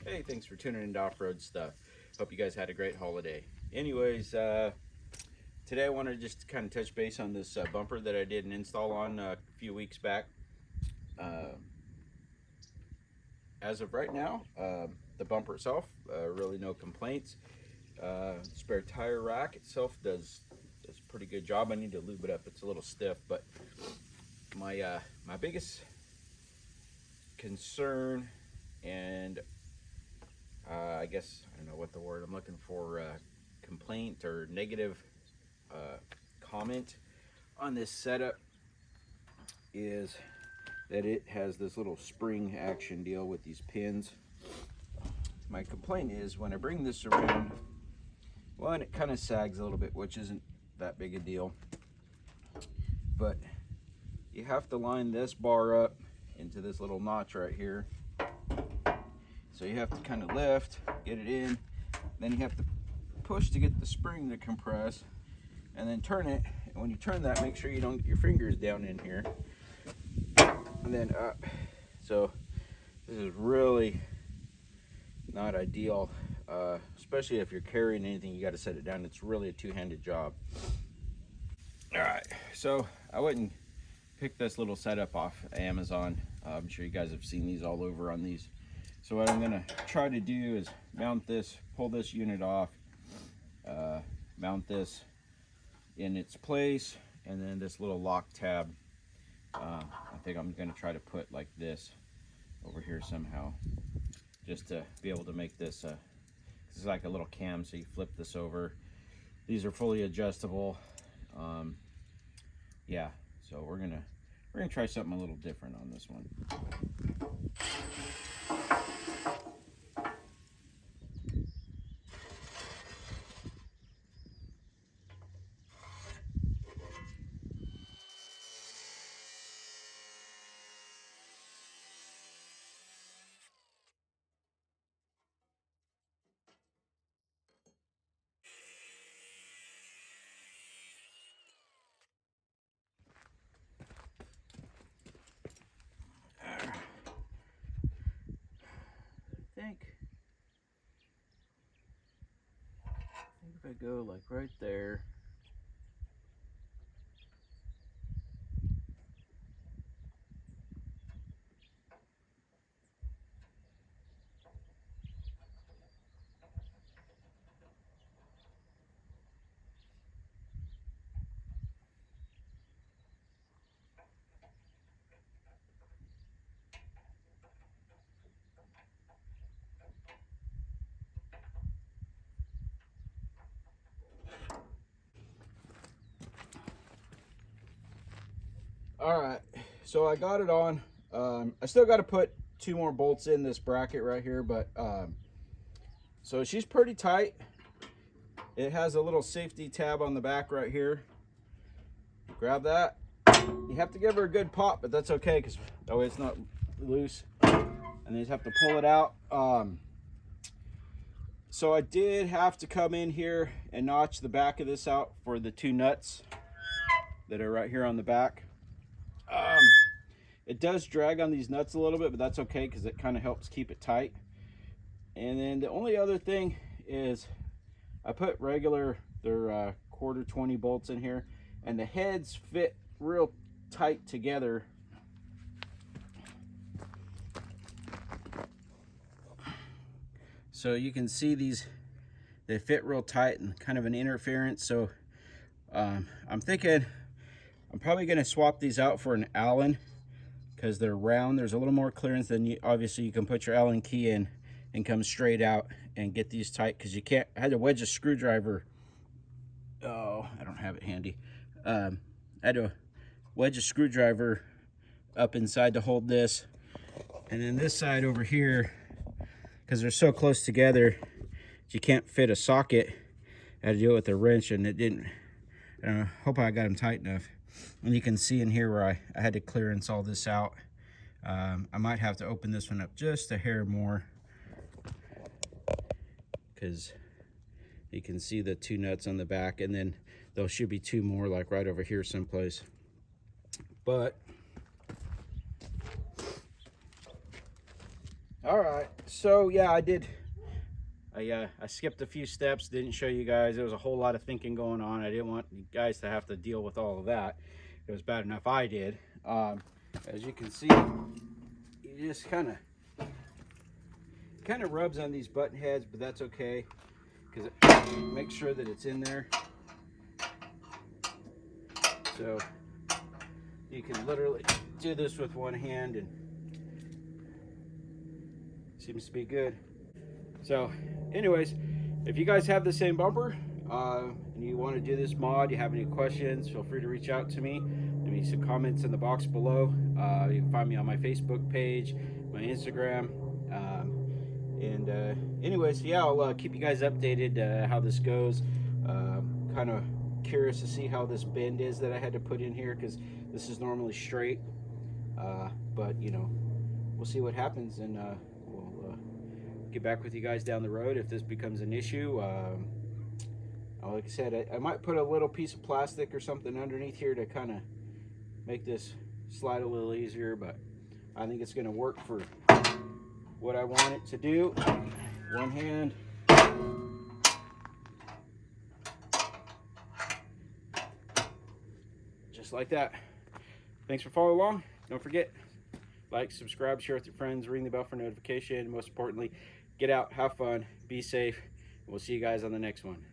Hey, thanks for tuning into Off-Road Stuff. Hope you guys had a great holiday. Anyways, today I wanted to just kind of touch base on this bumper that I did an install on a few weeks back. Uh, as of right now, the bumper itself, really no complaints. Spare tire rack itself does a pretty good job. I need to lube it up. It's a little stiff, but my biggest concern and I guess I don't know what the word I'm looking for, complaint or negative comment on this setup is that it has this little spring action deal with these pins. My complaint is when I bring this around, one, it kind of sags a little bit, which isn't that big a deal, but you have to line this bar up into this little notch right here. So you have to kind of lift, get it in, then you have to push to get the spring to compress, and then turn it. And when you turn that, make sure you don't get your fingers down in here, and then up. So this is really not ideal, especially if you're carrying anything, you got to set it down. It's really a two-handed job. All right, so I went and picked this little setup off Amazon. I'm sure you guys have seen these all over on these. So what I'm gonna try to do is mount this, pull this unit off, mount this in its place, and then this little lock tab, I think I'm gonna try to put like this over here somehow, just to be able to make this, this is like a little cam, so you flip this over. These are fully adjustable. Yeah, so we're gonna try something a little different on this one. I think if I go like right there, all right, so I got it on. I still got to put 2 more bolts in this bracket right here, but so she's pretty tight. It has a little safety tab on the back right here. Grab that. You have to give her a good pop, but that's okay because that way it's not loose. And then you just have to pull it out. So I did have to come in here and notch the back of this out for the 2 nuts that are right here on the back. It does drag on these nuts a little bit, but that's okay because it kind of helps keep it tight. And then the only other thing is I put regular, they're quarter 20 bolts in here, and the heads fit real tight together. So you can see these, they fit real tight and kind of an interference. So I'm thinking I'm probably going to swap these out for an Allen because they're round. There's a little more clearance than obviously you can put your Allen key in and come straight out and get these tight because you can't. I had to wedge a screwdriver. Oh, I don't have it handy. I had to wedge a screwdriver up inside to hold this, and then this side over here, because they're so close together, you can't fit a socket. I had to do it with a wrench, and it didn't. I don't know, hope I got them tight enough. And you can see in here where I had to clearance all this out. I might have to open this one up just a hair more because you can see the 2 nuts on the back, and then there should be 2 more like right over here someplace. But All right, so yeah, I did. I skipped a few steps, didn't show you guys. There was a whole lot of thinking going on. I didn't want you guys to have to deal with all of that. It was bad enough I did. As you can see, you just kind of rubs on these button heads, but that's okay because it makes sure that it's in there. So you can literally do this with one hand, and seems to be good. So anyways, if you guys have the same bumper and you want to do this mod, you have any questions, feel free to reach out to me. Leave me some comments in the box below. You can find me on my Facebook page, my Instagram. Anyways, yeah, I'll keep you guys updated how this goes. Kind of curious to see how this bend is that I had to put in here, because this is normally straight. But you know, we'll see what happens, and we'll get back with you guys down the road if this becomes an issue. Like I said, I might put a little piece of plastic or something underneath here to kind of make this slide a little easier, but I think it's going to work for what I want it to do. One hand. Just like that. Thanks for following along. Don't forget, like, subscribe, share with your friends, ring the bell for notification. Most importantly, get out, have fun, be safe, and we'll see you guys on the next one.